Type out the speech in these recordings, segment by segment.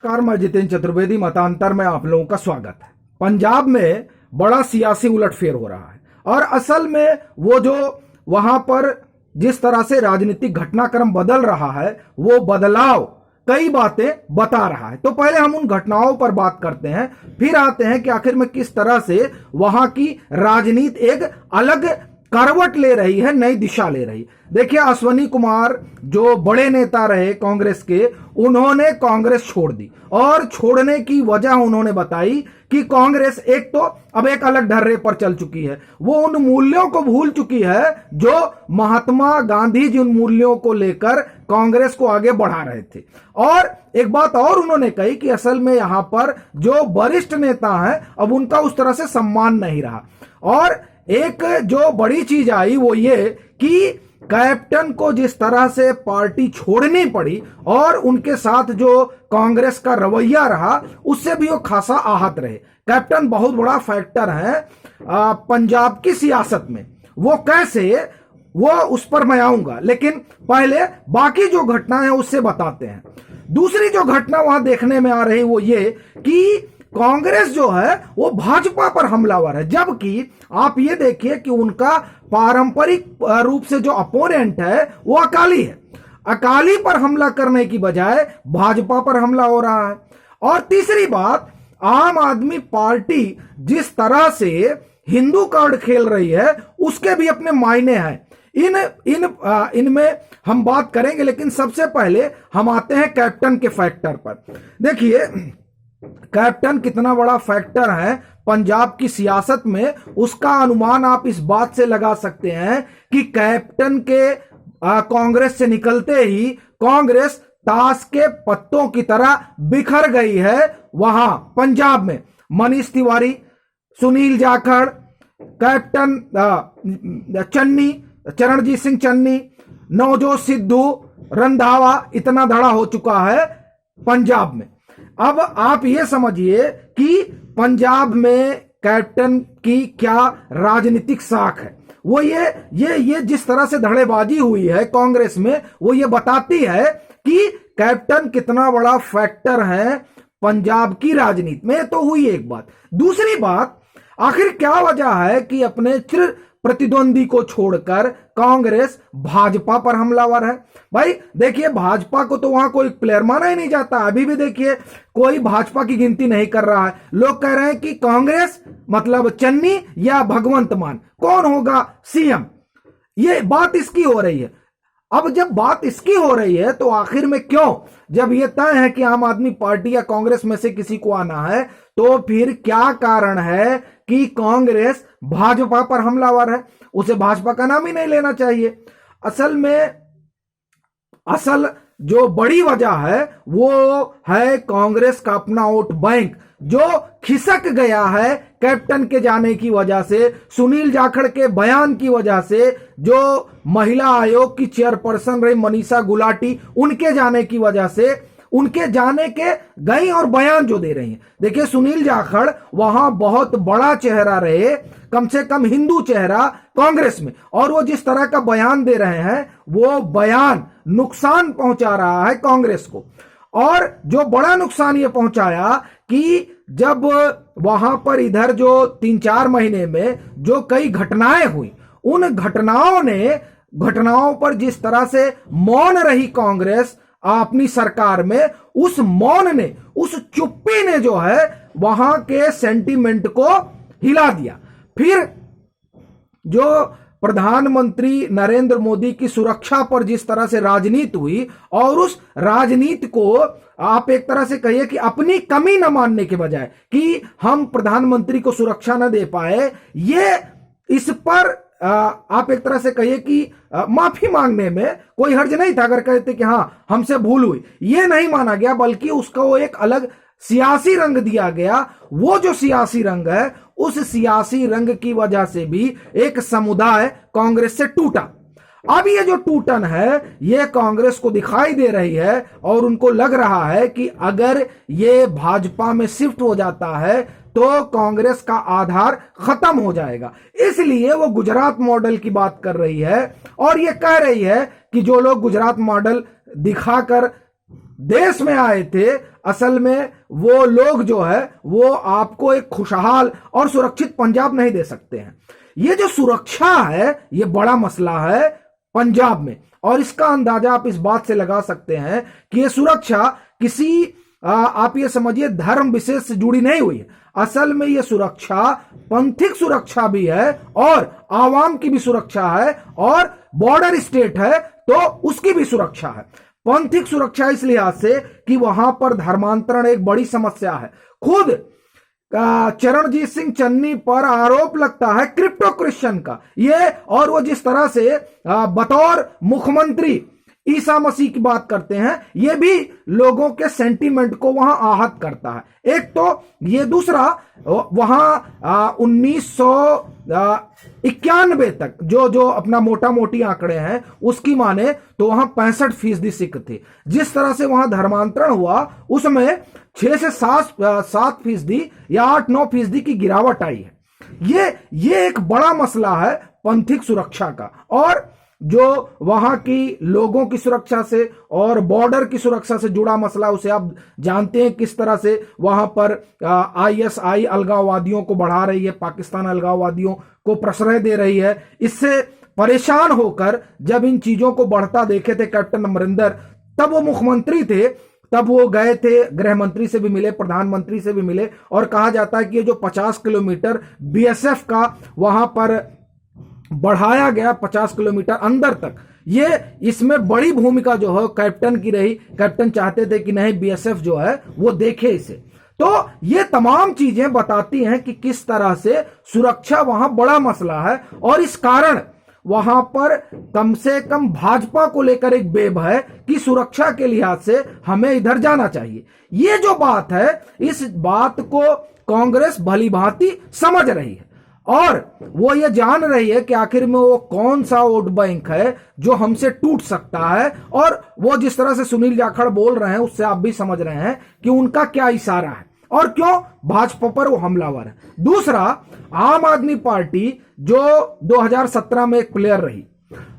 नमस्कार, मैं जितेंद्र चतुर्वेदी। मतांतर में आप लोगों का स्वागत है। पंजाब में बड़ा सियासी उलटफेर हो रहा है और असल में वो जो वहां पर जिस तरह से राजनीतिक घटनाक्रम बदल रहा है, वो बदलाव कई बातें बता रहा है। तो पहले हम उन घटनाओं पर बात करते हैं, फिर आते हैं कि आखिर में किस तरह से वहां की राजनीति एक अलग करवट ले रही है, नई दिशा ले रही। देखिए, अश्वनी कुमार जो बड़े नेता रहे कांग्रेस के, उन्होंने कांग्रेस छोड़ दी और छोड़ने की वजह उन्होंने बताई कि कांग्रेस एक तो अब एक अलग ढर्रे पर चल चुकी है, वो उन मूल्यों को भूल चुकी है जो महात्मा गांधी जी उन मूल्यों को लेकर कांग्रेस को आगे बढ़ा रहे थे। और एक बात और उन्होंने कही कि असल में यहां पर जो वरिष्ठ नेता हैं, अब उनका उस तरह से सम्मान नहीं रहा। और एक जो बड़ी चीज आई वो ये कि कैप्टन को जिस तरह से पार्टी छोड़नी पड़ी और उनके साथ जो कांग्रेस का रवैया रहा, उससे भी वो खासा आहत रहे। कैप्टन बहुत बड़ा फैक्टर है पंजाब की सियासत में। वो कैसे, वो उस पर मैं आऊंगा, लेकिन पहले बाकी जो घटना है उससे बताते हैं। दूसरी जो घटना वहां देखने में आ रही वो ये कि कांग्रेस जो है वो भाजपा पर हमलावर है, जबकि आप ये देखिए कि उनका पारंपरिक रूप से जो अपोनेंट है वो अकाली है। अकाली पर हमला करने की बजाय भाजपा पर हमला हो रहा है। और तीसरी बात, आम आदमी पार्टी जिस तरह से हिंदू कार्ड खेल रही है उसके भी अपने मायने हैं। इनमें हम बात करेंगे, लेकिन सबसे पहले हम आते हैं कैप्टन के फैक्टर पर। देखिए, कैप्टन कितना बड़ा फैक्टर है पंजाब की सियासत में, उसका अनुमान आप इस बात से लगा सकते हैं कि कैप्टन के कांग्रेस से निकलते ही कांग्रेस ताश के पत्तों की तरह बिखर गई है वहां पंजाब में। मनीष तिवारी, सुनील जाखड़, कैप्टन चन्नी, चरणजीत सिंह चन्नी, नवजोत सिद्धू, रंधावा, इतना धड़ा हो चुका है पंजाब में। अब आप ये समझिए कि पंजाब में कैप्टन की क्या राजनीतिक साख है। वो ये जिस तरह से धड़ेबाजी हुई है कांग्रेस में, वो ये बताती है कि कैप्टन कितना बड़ा फैक्टर है पंजाब की राजनीति में। तो हुई एक बात। दूसरी बात, आखिर क्या वजह है कि अपने चिर प्रतिद्वंदी को छोड़कर कांग्रेस भाजपा पर हमलावर है। भाई देखिए, भाजपा को तो वहां कोई प्लेयर माना ही नहीं जाता। अभी भी देखिए, कोई भाजपा की गिनती नहीं कर रहा है। लोग कह रहे हैं कि कांग्रेस मतलब चन्नी या भगवंत मान, कौन होगा सीएम। ये बात इसकी हो रही है। अब जब बात इसकी हो रही है तो आखिर में क्यों, जब यह तय है कि आम आदमी पार्टी या कांग्रेस में से किसी को आना है, तो फिर क्या कारण है कि कांग्रेस भाजपा पर हमलावर है। उसे भाजपा का नाम ही नहीं लेना चाहिए। असल जो बड़ी वजह है वो है कांग्रेस का अपना वोट बैंक, जो खिसक गया है कैप्टन के जाने की वजह से, सुनील जाखड़ के बयान की वजह से, जो महिला आयोग की चेयरपर्सन रही मनीषा गुलाटी, उनके जाने की वजह से, उनके जाने के गई और बयान जो दे रही हैं। देखिए, सुनील जाखड़ वहां बहुत बड़ा चेहरा रहे, कम से कम हिंदू चेहरा कांग्रेस में, और वो जिस तरह का बयान दे रहे हैं, वो बयान नुकसान पहुंचा रहा है कांग्रेस को। और जो बड़ा नुकसान ये पहुंचाया कि जब वहां पर इधर जो 3-4 महीने में जो कई घटनाएं हुई, उन घटनाओं पर जिस तरह से मौन रही कांग्रेस अपनी सरकार में, उस मौन ने, उस चुप्पी ने जो है वहां के सेंटीमेंट को हिला दिया। फिर जो प्रधानमंत्री नरेंद्र मोदी की सुरक्षा पर जिस तरह से राजनीति हुई, और उस राजनीति को आप एक तरह से कहिए कि अपनी कमी न मानने के बजाय कि हम प्रधानमंत्री को सुरक्षा न दे पाए, ये इस पर आप एक तरह से कहिए कि माफी मांगने में कोई हर्ज नहीं था अगर कहते कि हां हमसे भूल हुई। ये नहीं माना गया, बल्कि उसका वो एक अलग सियासी रंग दिया गया। वो जो सियासी रंग है, उस सियासी रंग की वजह से भी एक समुदाय कांग्रेस से टूटा। अब ये जो टूटन है, ये कांग्रेस को दिखाई दे रही है और उनको लग रहा है कि अगर ये भाजपा में शिफ्ट हो जाता है तो कांग्रेस का आधार खत्म हो जाएगा। इसलिए वो गुजरात मॉडल की बात कर रही है और ये कह रही है कि जो लोग गुजरात मॉडल दिखाकर देश में आए थे, असल में वो लोग जो है वो आपको एक खुशहाल और सुरक्षित पंजाब नहीं दे सकते हैं। ये जो सुरक्षा है ये बड़ा मसला है पंजाब में, और इसका अंदाजा आप इस बात से लगा सकते हैं कि ये सुरक्षा किसी आप ये समझिए धर्म विशेष से जुड़ी नहीं हुई है। असल में ये सुरक्षा पंथिक सुरक्षा भी है और आवाम की भी सुरक्षा है, और बॉर्डर स्टेट है तो उसकी भी सुरक्षा है। पंथिक सुरक्षा इस लिहाज से कि वहां पर धर्मांतरण एक बड़ी समस्या है। खुद चरणजीत सिंह चन्नी पर आरोप लगता है क्रिप्टो क्रिश्चियन का, ये और वो जिस तरह से बतौर मुख्यमंत्री ईसा मसीह की बात करते हैं, ये भी लोगों के सेंटीमेंट को वहां आहत करता है। एक तो ये, दूसरा वहां 1991 तक जो अपना मोटा मोटी आंकड़े हैं उसकी माने तो वहां 65% सिख थे। जिस तरह से वहां धर्मांतरण हुआ उसमें 6 से 7% या 8-9% की गिरावट आई है। ये एक बड़ा मसला है पंथिक सुरक्षा का, और जो वहां की लोगों की सुरक्षा से और बॉर्डर की सुरक्षा से जुड़ा मसला, उसे आप जानते हैं किस तरह से वहां पर आईएसआई अलगाववादियों को बढ़ा रही है, पाकिस्तान अलगाववादियों को प्रश्रय दे रही है। इससे परेशान होकर जब इन चीजों को बढ़ता देखे थे कैप्टन अमरिंदर, तब वो मुख्यमंत्री थे, तब वो गए थे, गृह मंत्री से भी मिले, प्रधानमंत्री से भी मिले, और कहा जाता है कि ये जो 50 किलोमीटर बीएसएफ का वहां पर बढ़ाया गया 50 किलोमीटर अंदर तक, ये इसमें बड़ी भूमिका जो है कैप्टन की रही। कैप्टन चाहते थे कि नहीं बीएसएफ जो है वो देखे इसे। तो ये तमाम चीजें बताती हैं कि किस तरह से सुरक्षा वहां बड़ा मसला है, और इस कारण वहां पर कम से कम भाजपा को लेकर एक बेब है कि सुरक्षा के लिहाज से हमें इधर जाना चाहिए। ये जो बात है, इस बात को कांग्रेस भली भांति समझ रही है, और वो ये जान रही है कि आखिर में वो कौन सा वोट बैंक है जो हमसे टूट सकता है। और वो जिस तरह से सुनील जाखड़ बोल रहे हैं उससे आप भी समझ रहे हैं कि उनका क्या इशारा है और क्यों भाजपा पर वो हमलावर है। दूसरा, आम आदमी पार्टी जो 2017 में एक प्लेयर रही,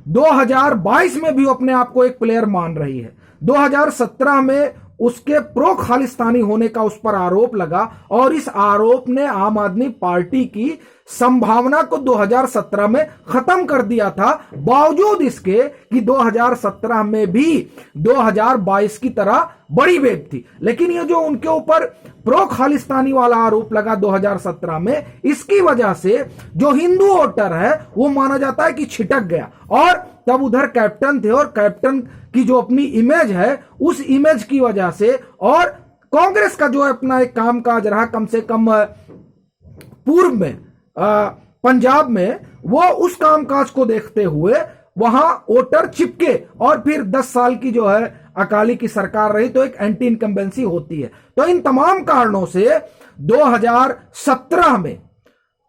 2022 में भी अपने आप को एक प्लेयर मान रही है। 2017 में उसके प्रो खालिस्तानी होने का उस पर आरोप लगा, और इस आरोप ने आम आदमी पार्टी की संभावना को 2017 में खत्म कर दिया था, बावजूद इसके कि 2017 में भी 2022 की तरह बड़ी वेव थी। लेकिन ये जो उनके ऊपर प्रो खालिस्तानी वाला आरोप लगा 2017 में, इसकी वजह से जो हिंदू वोटर है वो माना जाता है कि छिटक गया, और तब उधर कैप्टन थे, और कैप्टन की जो अपनी इमेज है उस इमेज की वजह से, और कांग्रेस का जो अपना एक कामकाज रहा, कम से कम पूर्व में पंजाब में, वो उस कामकाज को देखते हुए वहां वोटर चिपके, और फिर 10 साल की जो है अकाली की सरकार रही तो एक एंटी इनकम्बेंसी होती है। तो इन तमाम कारणों से 2017 में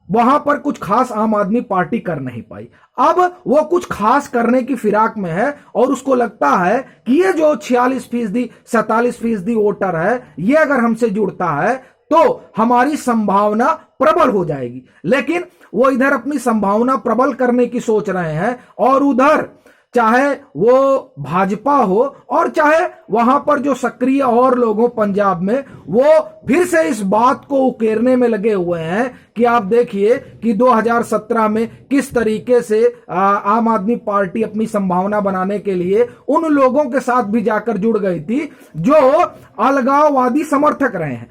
वहां पर कुछ खास आम आदमी पार्टी कर नहीं पाई। अब वो कुछ खास करने की फिराक में है, और उसको लगता है कि ये जो 46%, 47% वोटर है, ये अगर हमसे जुड़ता है तो हमारी संभावना प्रबल हो जाएगी। लेकिन वो इधर अपनी संभावना प्रबल करने की सोच रहे हैं, और उधर चाहे वो भाजपा हो और चाहे वहां पर जो सक्रिय और लोग हो पंजाब में, वो फिर से इस बात को उकेरने में लगे हुए हैं कि आप देखिए कि 2017 में किस तरीके से आम आदमी पार्टी अपनी संभावना बनाने के लिए उन लोगों के साथ भी जाकर जुड़ गई थी जो अलगाववादी समर्थक रहे हैं।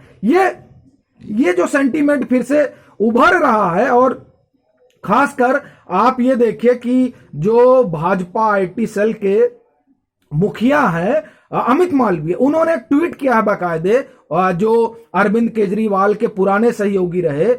ये जो सेंटीमेंट फिर से उभर रहा है, और खासकर आप ये देखिए कि जो भाजपा आईटी सेल के मुखिया हैं अमित मालवीय, उन्होंने ट्वीट किया है बाकायदे, जो अरविंद केजरीवाल के पुराने सहयोगी रहे।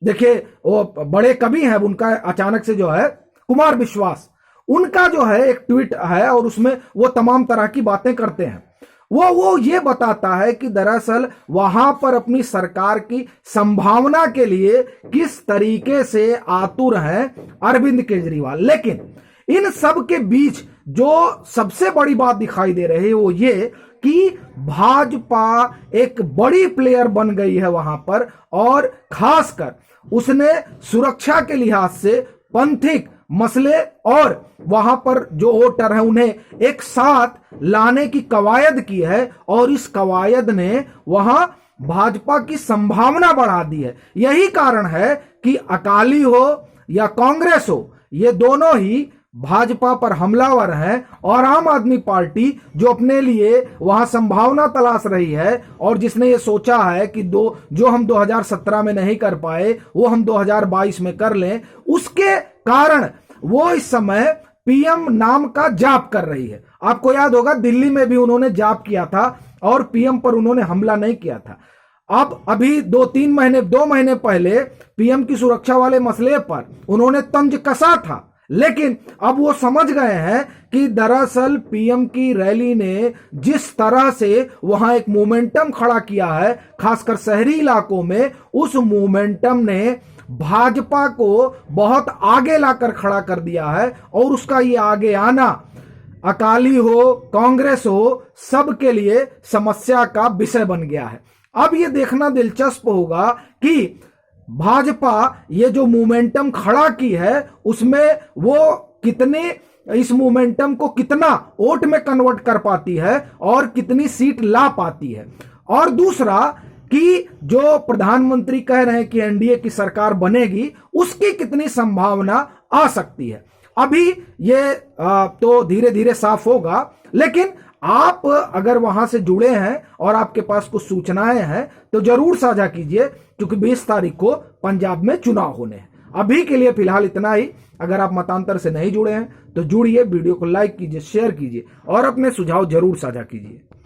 देखिए वो बड़े कवि हैं, उनका अचानक से जो है कुमार विश्वास, उनका जो है एक ट्वीट है, और उसमें वो तमाम तरह की बातें करते हैं। वो ये बताता है कि दरअसल वहां पर अपनी सरकार की संभावना के लिए किस तरीके से आतुर हैं अरविंद केजरीवाल। लेकिन इन सब के बीच जो सबसे बड़ी बात दिखाई दे रही है वो ये कि भाजपा एक बड़ी प्लेयर बन गई है वहां पर, और खासकर उसने सुरक्षा के लिहाज से पंथिक मसले और वहां पर जो वोटर है उन्हें एक साथ लाने की कवायद की है और इस कवायद ने वहां भाजपा की संभावना बढ़ा दी है। यही कारण है कि अकाली हो या कांग्रेस हो, ये दोनों ही भाजपा पर हमलावर है और आम आदमी पार्टी जो अपने लिए वहां संभावना तलाश रही है और जिसने ये सोचा है कि जो हम 2017 में नहीं कर पाए वो हम 2022 में कर लें, उसके कारण वो इस समय पीएम नाम का जाप कर रही है। आपको याद होगा दिल्ली में भी उन्होंने जाप किया था और पीएम पर उन्होंने हमला नहीं किया था। अब अभी 2 महीने पहले पीएम की सुरक्षा वाले मसले पर उन्होंने तंज कसा था, लेकिन अब वो समझ गए हैं कि दरअसल पीएम की रैली ने जिस तरह से वहां एक मोमेंटम खड़ा किया है, खासकर शहरी इलाकों में, उस मोमेंटम ने भाजपा को बहुत आगे लाकर खड़ा कर दिया है और उसका ये आगे आना अकाली हो कांग्रेस हो सबके लिए समस्या का विषय बन गया है। अब ये देखना दिलचस्प होगा कि भाजपा ये जो मोमेंटम खड़ा की है उसमें वो कितने इस मोमेंटम को कितना वोट में कन्वर्ट कर पाती है और कितनी सीट ला पाती है। और दूसरा कि जो प्रधानमंत्री कह रहे हैं कि एनडीए की सरकार बनेगी, उसकी कितनी संभावना आ सकती है। अभी ये तो धीरे धीरे साफ होगा, लेकिन आप अगर वहां से जुड़े हैं और आपके पास कुछ सूचनाएं हैं तो जरूर साझा कीजिए, क्योंकि 20 तारीख को पंजाब में चुनाव होने हैं। अभी के लिए फिलहाल इतना ही। अगर आप मतांतर से नहीं जुड़े हैं तो जुड़िए, वीडियो को लाइक कीजिए, शेयर कीजिए और अपने सुझाव जरूर साझा कीजिए।